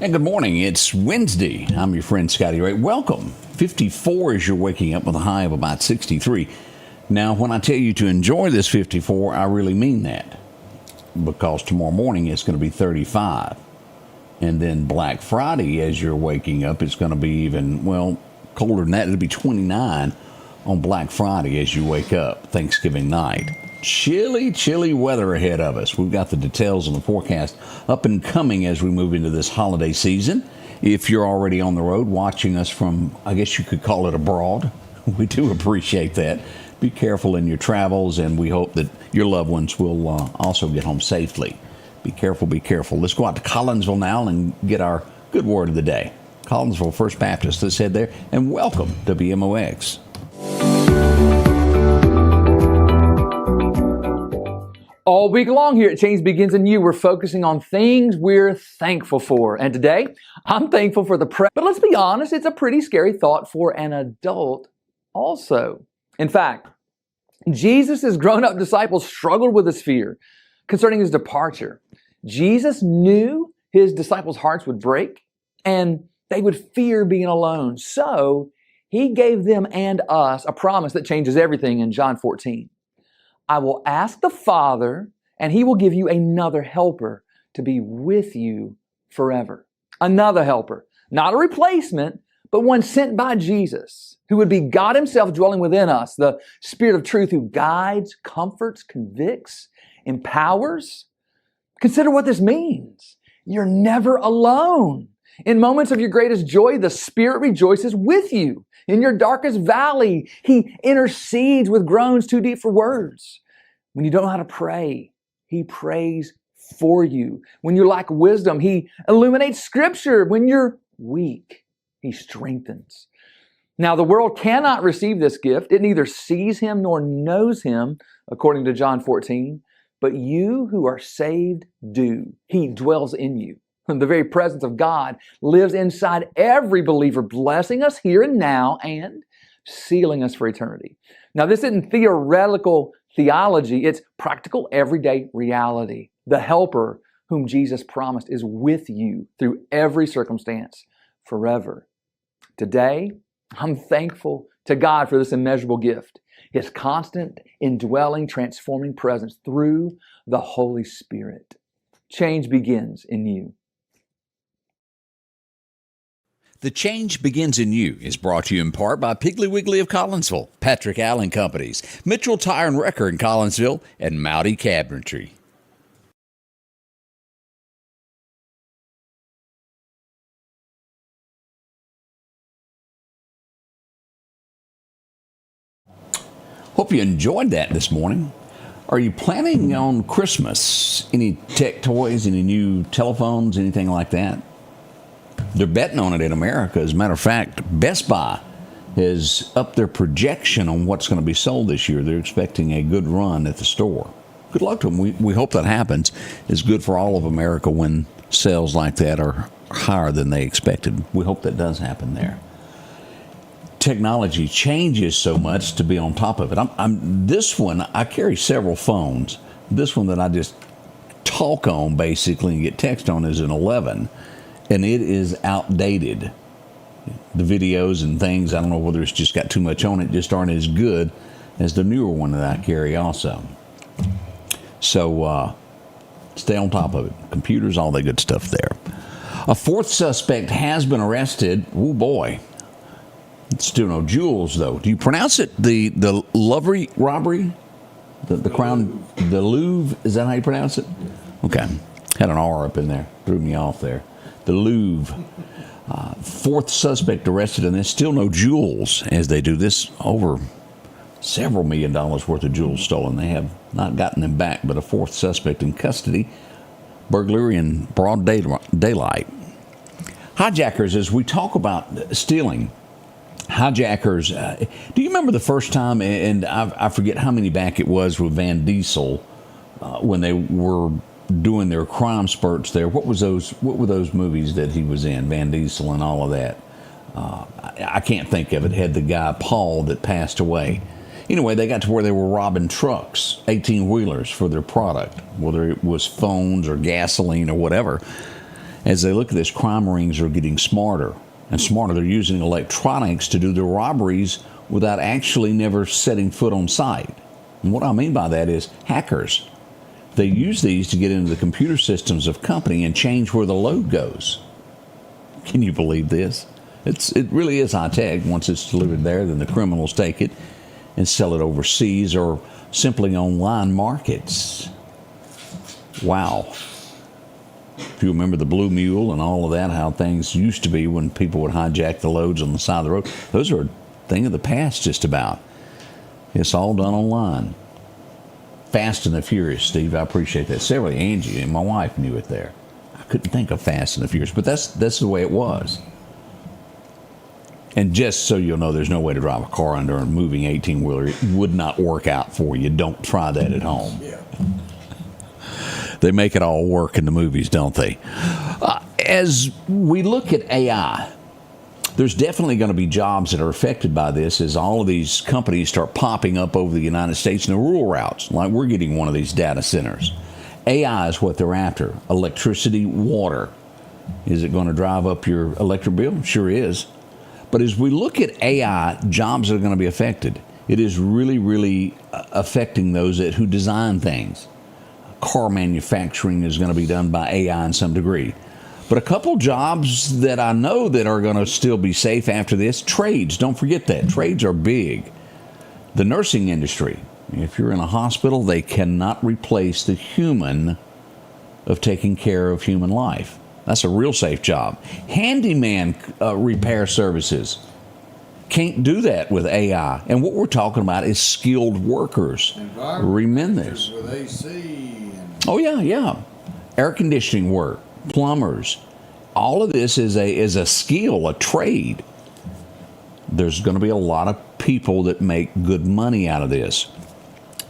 And good morning. It's Wednesday. I'm your friend Scotty Ray. Welcome. 54 as you're waking up with a high of about 63. Now, when I tell you to enjoy this 54, I really mean that, because tomorrow morning it's going to be 35. And then Black Friday, as you're waking up, it's going to be even, well, colder than that. It'll be 29 on Black Friday as you wake up, Thanksgiving night. Chilly, chilly weather ahead of us. We've got the details on the forecast up and coming as we move into this holiday season. If you're already on the road watching us from, I guess you could call it abroad, we do appreciate that. Be careful in your travels, and we hope that your loved ones will also get home safely. Be careful, be careful. Let's go out to Collinsville now and get our good word of the day. Collinsville First Baptist, let's head there, and welcome to WMOX. All week long here at Change Begins in You, we're focusing on things we're thankful for. And today, I'm thankful for the But let's be honest, it's a pretty scary thought for an adult also. In fact, Jesus' grown-up disciples struggled with this fear concerning his departure. Jesus knew his disciples' hearts would break and they would fear being alone. So he gave them and us a promise that changes everything in John 14. I will ask the Father, and he will give you another helper to be with you forever. Another helper, not a replacement, but one sent by Jesus, who would be God himself dwelling within us, the Spirit of truth who guides, comforts, convicts, empowers. Consider what this means. You're never alone. In moments of your greatest joy, the Spirit rejoices with you. In your darkest valley, he intercedes with groans too deep for words. When you don't know how to pray, he prays for you. When you lack wisdom, he illuminates Scripture. When you're weak, he strengthens. Now, the world cannot receive this gift. It neither sees him nor knows him, according to John 14. But you who are saved do. He dwells in you. The very presence of God lives inside every believer, blessing us here and now and sealing us for eternity. Now, this isn't theoretical theology. It's practical, everyday reality. The helper whom Jesus promised is with you through every circumstance forever. Today, I'm thankful to God for this immeasurable gift, his constant, indwelling, transforming presence through the Holy Spirit. Change begins in you. The Change Begins in You is brought to you in part by Piggly Wiggly of Collinsville, Patrick Allen Companies, Mitchell Tire and Wrecker in Collinsville, and Mowdy Cabinetry. Hope you enjoyed that this morning. Are you planning on Christmas? Any tech toys, any new telephones, anything like that? They're betting on it in America. As a matter of fact, Best Buy has upped their projection on what's going to be sold this year. They're expecting a good run at the store. Good luck to them. We hope that happens. It's good for all of America when sales like that are higher than they expected. We hope that does happen there. Technology changes so much to be on top of it. This one, I carry several phones. This one that I just talk on basically and get text on is an 11. And it is outdated. The videos and things, I don't know whether it's just got too much on it, just aren't as good as the newer one that I carry also. So stay on top of it. Computers, all that good stuff there. A fourth suspect has been arrested. Oh boy. Still no jewels though. Do you pronounce it the Louvre robbery? The Crown, the Louvre, is that how you pronounce it? Okay. Had an R up in there. Threw me off there. The Louvre. Fourth suspect arrested, and there's still no jewels as they do this. Over several $1 million worth of jewels stolen. They have not gotten them back, but a fourth suspect in custody. Burglary in broad daylight. Hijackers, as we talk about stealing, hijackers, do you remember the first time, and I forget how many back it was with Van Diesel, when they were doing their crime spurts there? What were those movies that he was in, Van Diesel and all of that? I can't think of it. It had the guy Paul that passed away. Anyway, they got to where they were robbing trucks, 18-wheelers for their product, whether it was phones or gasoline or whatever. As they look at this, crime rings are getting smarter and smarter. They're using electronics to do their robberies without actually never setting foot on site. And what I mean by that is hackers. They use these to get into the computer systems of company and change where the load goes. Can you believe this? It really is high tech. Once it's delivered there, then the criminals take it and sell it overseas or simply online markets. Wow. If you remember the Blue Mule and all of that, how things used to be when people would hijack the loads on the side of the road, those are a thing of the past just about. It's all done online. Fast and the Furious, Steve, I appreciate that. Several, Angie and my wife knew it there. I couldn't think of Fast and the Furious, but that's the way it was. And just so you'll know, there's no way to drive a car under a moving 18-wheeler. It would not work out for you. Don't try that at home. Yeah. They make it all work in the movies, don't they? As we look at AI, there's definitely going to be jobs that are affected by this as all of these companies start popping up over the United States in the rural routes, like we're getting one of these data centers. AI is what they're after. Electricity, water. Is it going to drive up your electric bill? Sure is. But as we look at AI, jobs that are going to be affected, it is really, really affecting those who design things. Car manufacturing is going to be done by AI in some degree. But a couple jobs that I know that are going to still be safe after this, trades. Don't forget that. Trades are big. The nursing industry. If you're in a hospital, they cannot replace the human of taking care of human life. That's a real safe job. Handyman repair services. Can't do that with AI. And what we're talking about is skilled workers. Remember this. With AC and Oh, yeah. Air conditioning work, plumbers. All of this is a skill, a trade. There's going to be a lot of people that make good money out of this.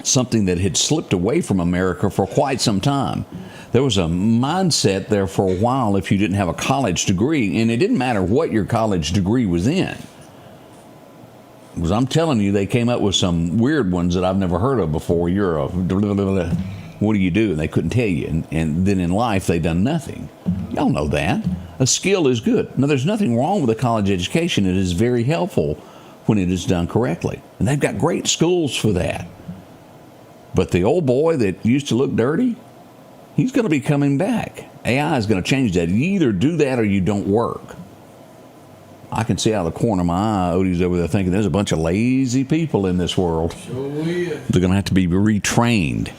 Something that had slipped away from America for quite some time. There was a mindset there for a while if you didn't have a college degree, and it didn't matter what your college degree was in. Because I'm telling you, they came up with some weird ones that I've never heard of before. You're a what do you do? And they couldn't tell you. And then in life, they done nothing. Y'all know that. A skill is good. Now, there's nothing wrong with a college education. It is very helpful when it is done correctly. And they've got great schools for that. But the old boy that used to look dirty, he's going to be coming back. AI is going to change that. You either do that or you don't work. I can see out of the corner of my eye, Odie's over there thinking there's a bunch of lazy people in this world. sure is. They're going to have to be retrained.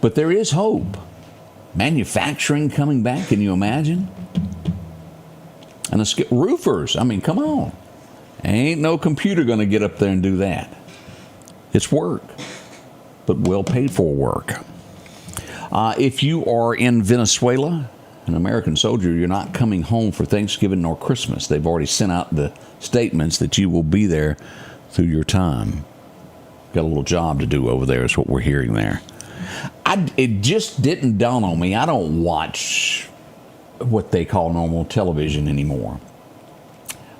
But there is hope. Manufacturing coming back, can you imagine? And the roofers, I mean, come on. Ain't no computer going to get up there and do that. It's work, but well paid for work. If you are in Venezuela, an American soldier, you're not coming home for Thanksgiving nor Christmas. They've already sent out the statements that you will be there through your time. Got a little job to do over there is what we're hearing there. It just didn't dawn on me. I don't watch what they call normal television anymore.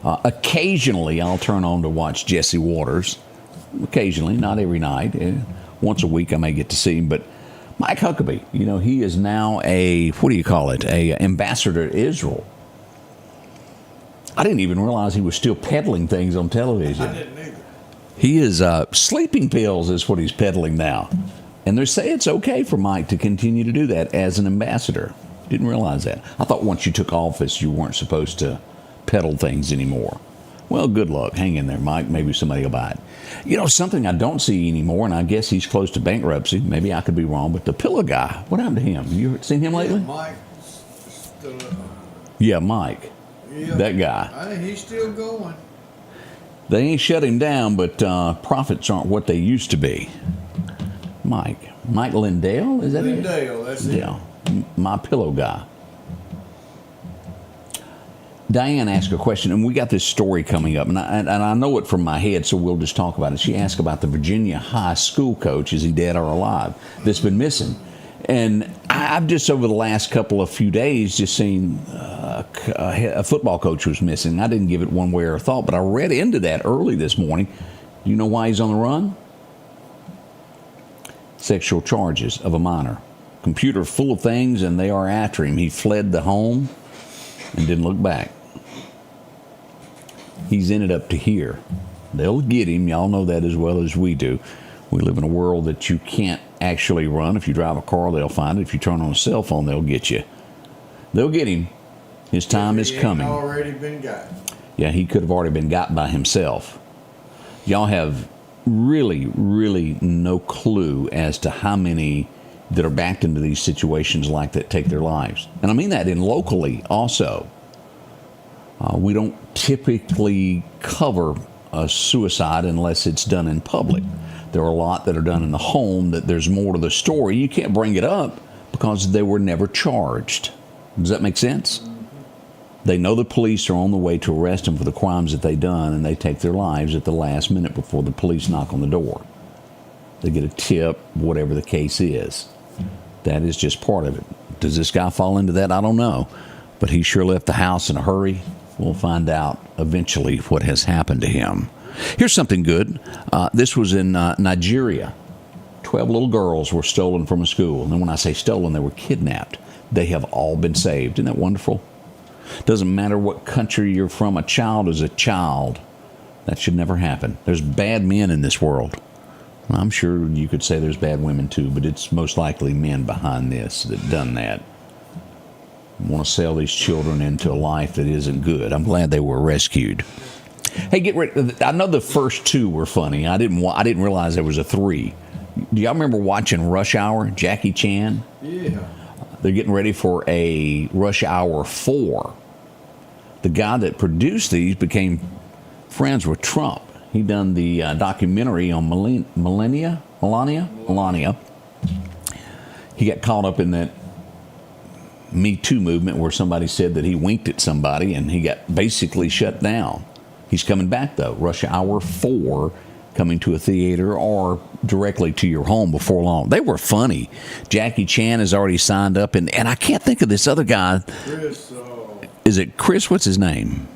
Occasionally, I'll turn on to watch Jesse Waters. Occasionally, not every night. Once a week, I may get to see him. But Mike Huckabee, he is now a ambassador to Israel. I didn't even realize he was still peddling things on television. I didn't either. He is sleeping pills is what he's peddling now. And they say it's okay for Mike to continue to do that as an ambassador. Didn't realize that. I thought once you took office, you weren't supposed to peddle things anymore. Well, good luck. Hang in there, Mike. Maybe somebody will buy it. Something I don't see anymore, and I guess he's close to bankruptcy. Maybe I could be wrong, but the pillow guy, what happened to him? You seen him lately? Mike, still, Yeah, Mike. yeah, That guy. He's still going. They ain't shut him down, but profits aren't what they used to be. Mike Lindell, is that it? Lindale, that's it. Yeah, my pillow guy. Diane asked a question, and we got this story coming up, and I know it from my head, so we'll just talk about it. She asked about the Virginia high school coach, is he dead or alive, that's been missing. And I've just over the last few days just seen a football coach was missing. I didn't give it one way or a thought, but I read into that early this morning. Do you know why he's on the run? Sexual charges of a minor. Computer full of things, and they are after him. He fled the home. and didn't look back. He's ended up to here. They'll get him. Y'all know that as well as we do. We live in a world that you can't actually run. If you drive a car, they'll find it. If you turn on a cell phone, they'll get you. They'll get him. His time is coming. Already been got. Yeah, he could have already been got by himself. Y'all have really, really no clue as to how many that are backed into these situations like that take their lives. And I mean that in locally also. We don't typically cover a suicide unless it's done in public. There are a lot that are done in the home that there's more to the story. You can't bring it up because they were never charged. Does that make sense? They know the police are on the way to arrest them for the crimes that they've done, and they take their lives at the last minute before the police knock on the door. They get a tip, whatever the case is. That is just part of it. Does this guy fall into that? I don't know. But he sure left the house in a hurry. We'll find out eventually what has happened to him. Here's something good. This was in Nigeria. 12 little girls were stolen from a school. And when I say stolen, they were kidnapped. They have all been saved. Isn't that wonderful? Doesn't matter what country you're from. A child is a child. That should never happen. There's bad men in this world. I'm sure you could say there's bad women too, but it's most likely men behind this that done that. Want to sell these children into a life that isn't good. I'm glad they were rescued. Hey, get ready. I know the first two were funny. I didn't realize there was a three. Do y'all remember watching Rush Hour? Jackie Chan? Yeah. They're getting ready for a Rush Hour 4. The guy that produced these became friends with Trump. He done the documentary on Melania. He got caught up in that Me Too movement where somebody said that he winked at somebody and he got basically shut down. He's coming back though. Rush Hour 4 coming to a theater or directly to your home before long. They were funny. Jackie Chan has already signed up and I can't think of this other guy. Chris. Is it Chris? What's his name?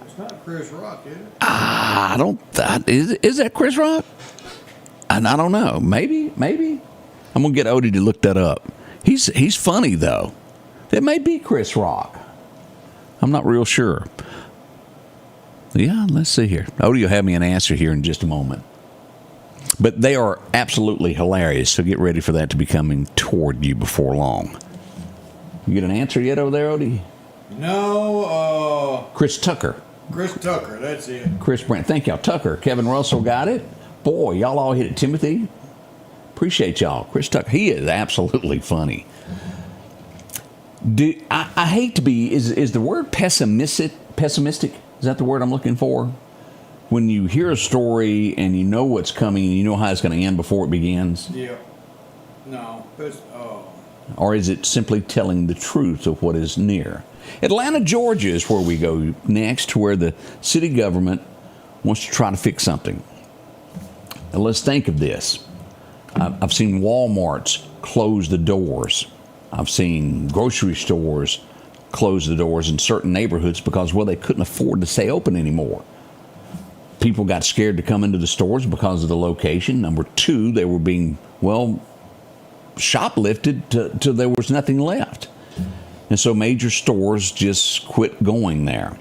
It's not Chris Rock, is it? I don't. Is that Chris Rock? And I don't know. Maybe. I'm gonna get Odie to look that up. He's funny though. It may be Chris Rock. I'm not real sure. Yeah, let's see here. Odie will have me an answer here in just a moment. But they are absolutely hilarious, so get ready for that to be coming toward you before long. You get an answer yet over there, Odie? No, Chris Tucker. Chris Tucker, that's it. Chris Brandt. Thank y'all. Tucker. Kevin Russell got it. Boy, y'all all hit it. Timothy. Appreciate y'all. Chris Tucker. He is absolutely funny. I hate to be, is the word pessimistic? Is that the word I'm looking for? When you hear a story and you know what's coming and you know how it's going to end before it begins? Yeah. No. Or is it simply telling the truth of what is near? Atlanta, Georgia is where we go next, where the city government wants to try to fix something. Now let's think of this. I've seen Walmarts close the doors. I've seen grocery stores close the doors in certain neighborhoods because, well, they couldn't afford to stay open anymore. People got scared to come into the stores because of the location. Number two, they were being, shoplifted till there was nothing left. And so major stores just quit going there.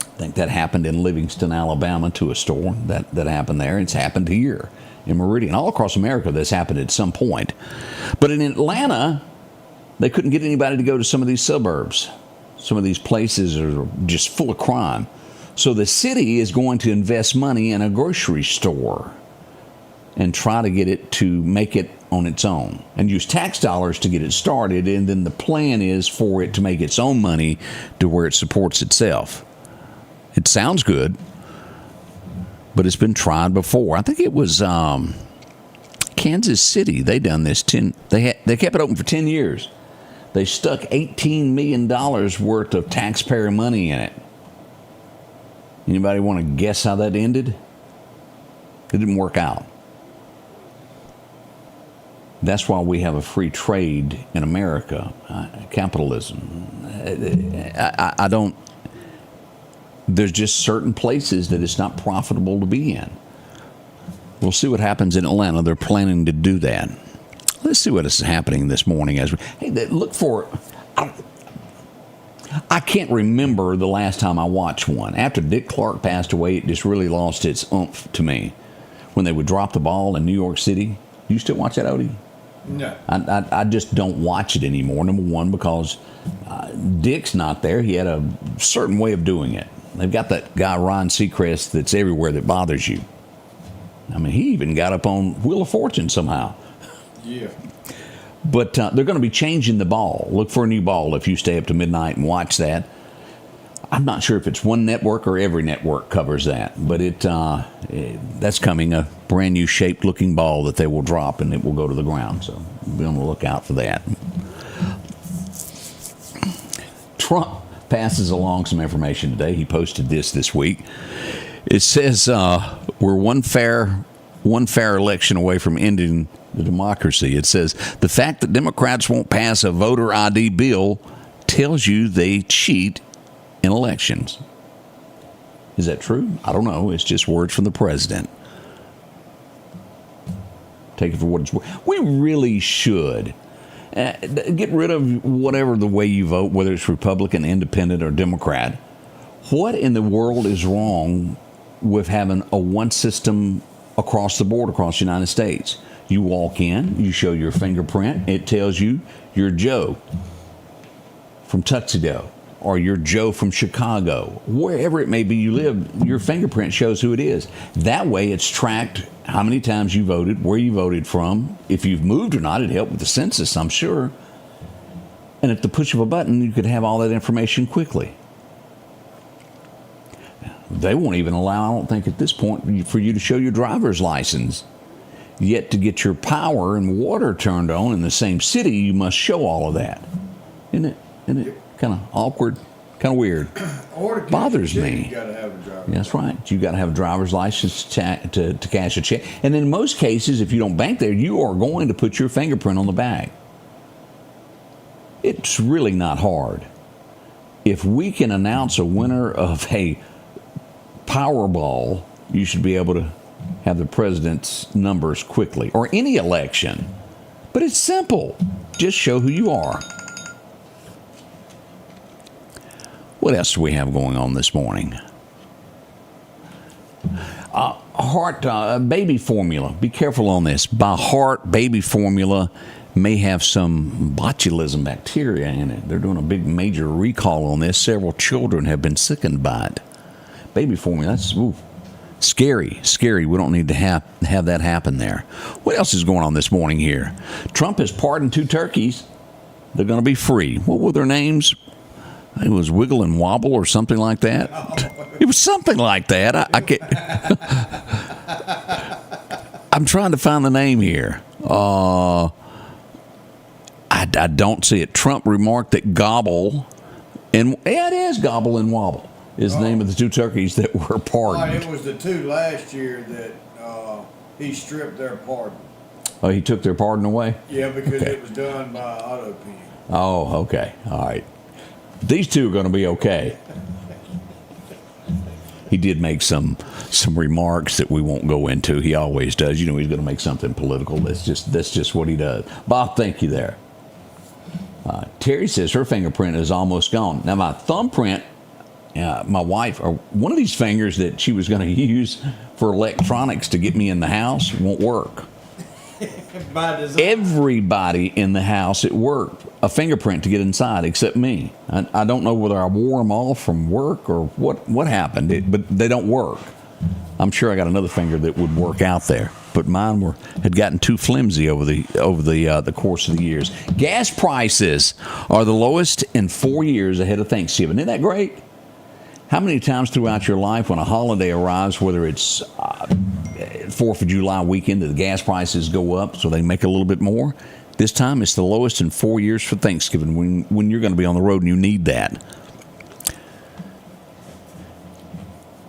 I think that happened in Livingston, Alabama to a store. That happened there. It's happened here in Meridian. All across America, this happened at some point. But in Atlanta, they couldn't get anybody to go to some of these suburbs. Some of these places are just full of crime. So the city is going to invest money in a grocery store and try to get it to make it on its own and use tax dollars to get it started. And then the plan is for it to make its own money to where it supports itself. It sounds good, but it's been tried before. I think it was Kansas City. They done this. They kept it open for 10 years. They stuck $18 million worth of taxpayer money in it. Anybody want to guess how that ended? It didn't work out. That's why we have a free trade in America, capitalism. I don't, there's just certain places that it's not profitable to be in. We'll see what happens in Atlanta. They're planning to do that. Let's see what is happening this morning. Look for, I can't remember the last time I watched one. After Dick Clark passed away, it just really lost its oomph to me. When they would drop the ball in New York City. You still watch that, Odie? No. I just don't watch it anymore. Number one, because Dick's not there. He had a certain way of doing it. They've got that guy, Ryan Seacrest, that's everywhere that bothers you. I mean, he even got up on Wheel of Fortune somehow. Yeah. But they're going to be changing the ball. Look for a new ball if you stay up to midnight and watch that. I'm not sure if it's one network or every network covers that, but that's coming, a brand new shaped looking ball that they will drop and it will go to the ground. So be on the lookout for that. Trump passes along some information today. He posted this week. It says we're one fair election away from ending the democracy. It says the fact that Democrats won't pass a voter ID bill tells you they cheat in elections. Is that true? I don't know. It's just words from the president. Take it for what it's worth. We really should get rid of whatever the way you vote, whether it's Republican, Independent, or Democrat. What in the world is wrong with having a one system across the board, across the United States? You walk in, you show your fingerprint, it tells you you're Joe from Tuxedo, or you're Joe from Chicago. Wherever it may be you live, your fingerprint shows who it is. That way it's tracked how many times you voted, where you voted from, if you've moved or not. It helped with the census, I'm sure. And at the push of a button, you could have all that information quickly. They won't even allow, I don't think at this point, for you to show your driver's license. Yet to get your power and water turned on in the same city, you must show all of that. Isn't it kind of awkward, kind of weird? Or to bothers cash a check, me. You got to have a driver's That's right. You got to have a driver's license to cash a check. And in most cases, if you don't bank there, you are going to put your fingerprint on the bag. It's really not hard. If we can announce a winner of a Powerball, you should be able to have the president's numbers quickly, or any election. But it's simple. Just show who you are. What else do we have going on this morning? Baby formula. Be careful on this. By heart, baby formula may have some botulism bacteria in it. They're doing a big major recall on this. Several children have been sickened by it. Baby formula, that's scary. We don't need to have that happen there. What else is going on this morning here? Trump has pardoned 2 turkeys. They're going to be free. What were their names? It was Wiggle and Wobble or something like that. It was something like that. I can't. I'm trying to find the name here. I don't see it. Trump remarked that Gobble, and yeah, it is Gobble and Wobble, is the name of the 2 turkeys that were pardoned. It was the 2 last year that he stripped their pardon. Oh, he took their pardon away? Yeah, because Okay. it was done by auto pen. Oh, okay. All right. These 2 are going to be okay. He did make some remarks that we won't go into. He always does. You know, he's going to make something political. That's just what he does. Bob, thank you there. Terry says her fingerprint is almost gone. Now, my thumbprint, my wife, or one of these fingers that she was going to use for electronics to get me in the house won't work. By design. Everybody in the house at work, a fingerprint to get inside except me. I don't know whether I wore them off from work or what happened, but they don't work. I'm sure I got another finger that would work out there, but mine had gotten too flimsy over the course of the years. Gas prices are the lowest in 4 years ahead of Thanksgiving. Isn't that great? How many times throughout your life when a holiday arrives, whether it's 4th of July weekend, that the gas prices go up so they make a little bit more? This time it's the lowest in 4 years for Thanksgiving when you're going to be on the road and you need that.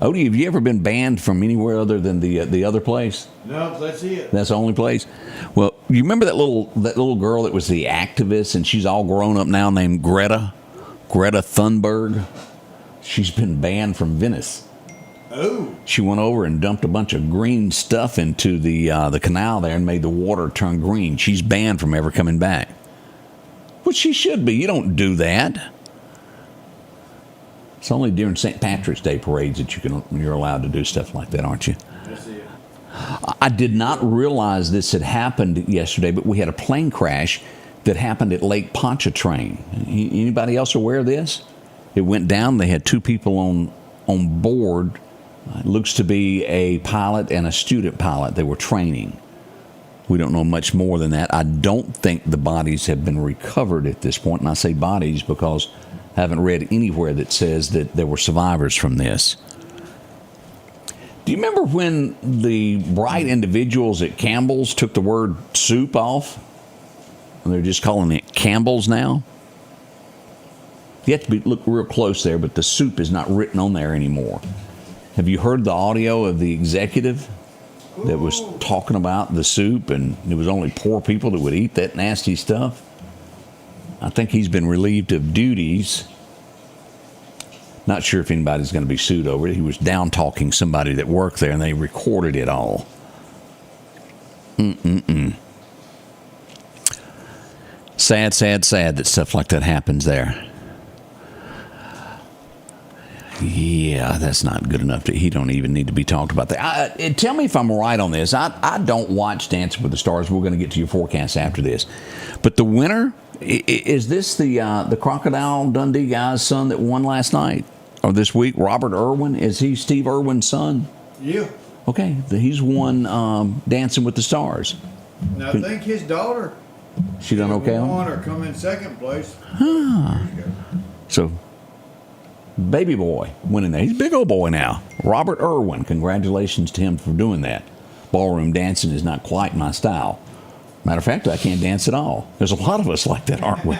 Odie, have you ever been banned from anywhere other than the other place? No, that's it. That's the only place? Well, you remember that little girl that was the activist, and she's all grown up now, named Greta Thunberg? She's been banned from Venice. Oh. She went over and dumped a bunch of green stuff into the canal there and made the water turn green. She's banned from ever coming back. Which she should be. You don't do that. It's only during St. Patrick's Day parades that you're allowed to do stuff like that, aren't you? That's it. I did not realize this had happened yesterday, but we had a plane crash that happened at Lake Pontchartrain. Anybody else aware of this? It went down. They had 2 people on board. It looks to be a pilot and a student pilot. They were training. We don't know much more than that. I don't think the bodies have been recovered at this point. And I say bodies because I haven't read anywhere that says that there were survivors from this. Do you remember when the bright individuals at Campbell's took the word soup off? And they're just calling it Campbell's now? You have to look real close there, but the soup is not written on there anymore. Have you heard the audio of the executive that was talking about the soup, and it was only poor people that would eat that nasty stuff? I think he's been relieved of duties. Not sure if anybody's going to be sued over it. He was down-talking somebody that worked there, and they recorded it all. Sad, sad, sad that stuff like that happens there. Yeah, that's not good enough. He don't even need to be talked about that. Tell me if I'm right on this. I don't watch Dancing with the Stars. We're going to get to your forecast after this. But the winner, is this the Crocodile Dundee guy's son that won last night or this week? Robert Irwin? Is he Steve Irwin's son? Yeah. Okay, he's won Dancing with the Stars. And I think his daughter. She done okay on it? Won or come in second place. So, baby boy winning there. He's a big old boy now. Robert Irwin, congratulations to him for doing that. Ballroom dancing is not quite my style. Matter of fact, I can't dance at all. There's a lot of us like that, aren't we?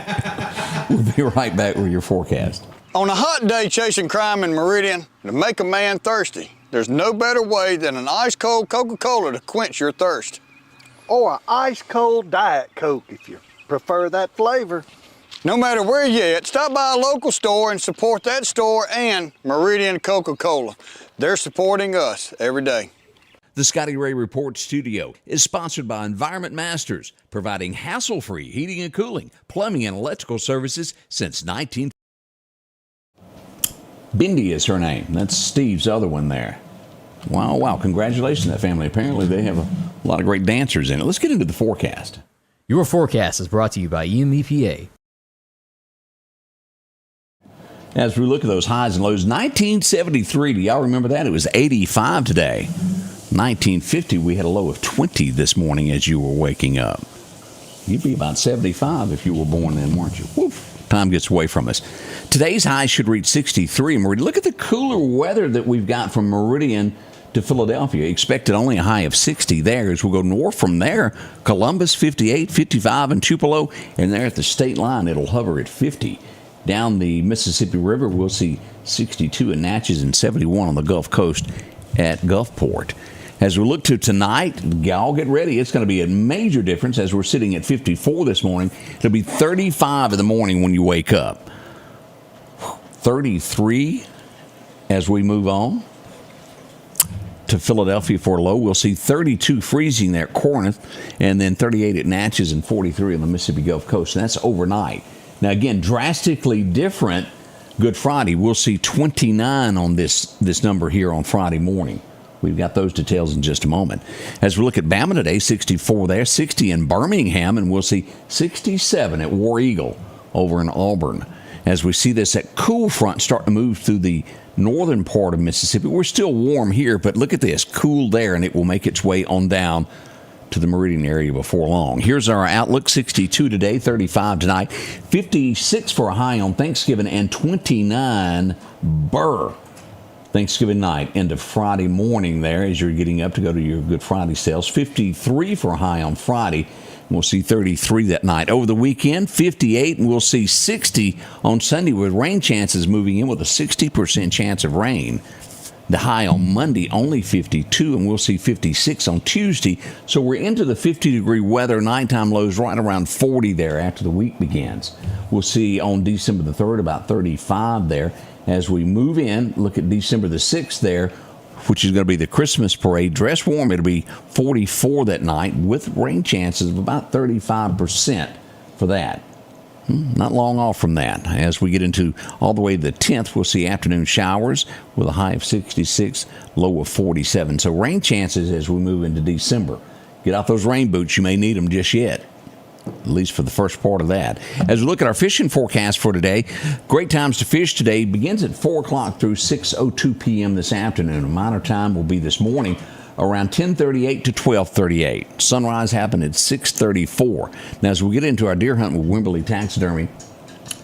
We'll be right back with your forecast. On a hot day chasing crime in Meridian, to make a man thirsty, there's no better way than an ice-cold Coca-Cola to quench your thirst. Or an ice-cold Diet Coke if you prefer that flavor. No matter where you're at, stop by a local store and support that store and Meridian Coca-Cola. They're supporting us every day. The Scotty Ray Report studio is sponsored by Environment Masters, providing hassle-free heating and cooling, plumbing, and electrical services since 19... Bindi is her name. That's Steve's other one there. Wow, wow. Congratulations to that family. Apparently they have a lot of great dancers in it. Let's get into the forecast. Your forecast is brought to you by EMEPA. As we look at those highs and lows, 1973, do y'all remember that? It was 85 today. 1950, we had a low of 20 this morning as you were waking up. You'd be about 75 if you were born then, weren't you? Woof. Time gets away from us. Today's high should reach 63 in Meridian. Look at the cooler weather that we've got from Meridian to Philadelphia. Expected only a high of 60 there. As we'll go north from there, Columbus 58, 55 in Tupelo, and there at the state line it'll hover at 50. Down the Mississippi River, we'll see 62 in Natchez and 71 on the Gulf Coast at Gulfport. As we look to tonight, y'all get ready. It's going to be a major difference as we're sitting at 54 this morning. It'll be 35 in the morning when you wake up. 33 as we move on to Philadelphia for a low. We'll see 32 freezing there at Corinth, and then 38 at Natchez and 43 on the Mississippi Gulf Coast. And that's overnight. Now, again, drastically different Good Friday. We'll see 29 on this number here on Friday morning. We've got those details in just a moment. As we look at Bama today, 64 there, 60 in Birmingham, and we'll see 67 at War Eagle over in Auburn. As we see this, that cool front starting to move through the northern part of Mississippi. We're still warm here, but look at this, cool there, and it will make its way on down to the Meridian area before long. Here's our outlook: 62 today, 35 tonight, 56 for a high on Thanksgiving, and 29 Burr. Thanksgiving night into Friday morning there as you're getting up to go to your Good Friday sales. 53 for a high on Friday. We'll see 33 that night. Over the weekend, 58, and we'll see 60 on Sunday with rain chances moving in with a 60% chance of rain. The high on Monday, only 52, and we'll see 56 on Tuesday. So we're into the 50-degree weather. Nighttime lows right around 40 there after the week begins. We'll see on December the 3rd about 35 there. As we move in, look at December the 6th there, which is going to be the Christmas parade. Dress warm, it'll be 44 that night with rain chances of about 35% for that. Not long off from that. As we get into all the way to the 10th, we'll see afternoon showers with a high of 66, low of 47. So rain chances as we move into December. Get out those rain boots. You may need them just yet, at least for the first part of that. As we look at our fishing forecast for today, great times to fish today begins at 4 o'clock through 6:02 p.m. this afternoon. A minor time will be this morning around 10:38 to 12:38. Sunrise happened at 6:34. Now, as we get into our deer hunt with Wimberley Taxidermy,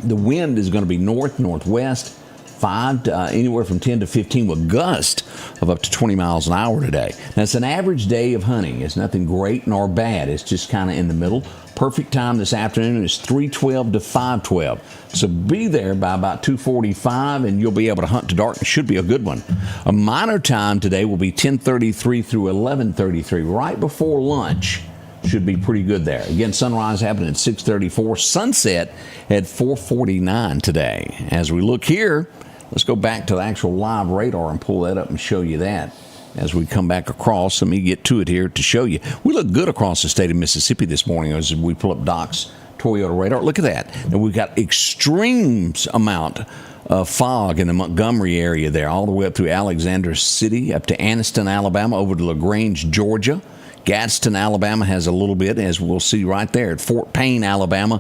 the wind is going to be north-northwest, anywhere from 10 to 15 with gust of up to 20 miles an hour today. Now, it's an average day of hunting. It's nothing great nor bad. It's just kind of in the middle. Perfect time this afternoon is 3:12 to 5:12. So be there by about 2:45 and you'll be able to hunt to dark. It should be a good one. A minor time today will be 10:33 through 11:33, right before lunch. Should be pretty good there. Again, sunrise happened at 6:34. Sunset at 4:49 today. As we look here, let's go back to the actual live radar and pull that up and show you that. As we come back across, let me get to it here to show you. We look good across the state of Mississippi this morning as we pull up Doc's Toyota radar. Look at that. And we've got extremes amount of fog in the Montgomery area there, all the way up through Alexander City, up to Anniston, Alabama, over to LaGrange, Georgia. Gadsden, Alabama has a little bit, as we'll see right there at Fort Payne, Alabama.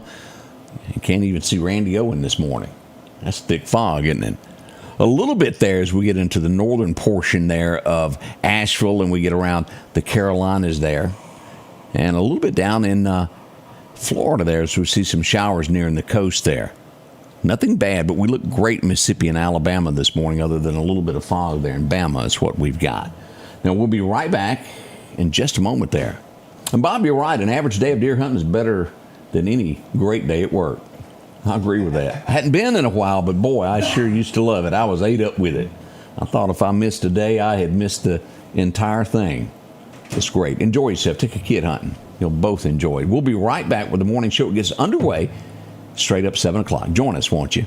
You can't even see Randy Owen this morning. That's thick fog, isn't it? A little bit there as we get into the northern portion there of Asheville and we get around the Carolinas there. And a little bit down in Florida there as we see some showers nearing the coast there. Nothing bad, but we look great in Mississippi and Alabama this morning other than a little bit of fog there in Bama is what we've got. Now, we'll be right back in just a moment there. And Bob, you're right. An average day of deer hunting is better than any great day at work. I agree with that. Hadn't been in a while, but boy, I sure used to love it. I was ate up with it. I thought if I missed a day, I had missed the entire thing. It's great. Enjoy yourself. Take a kid hunting. You'll both enjoy it. We'll be right back with the morning show. It gets underway straight up 7 o'clock. Join us, won't you?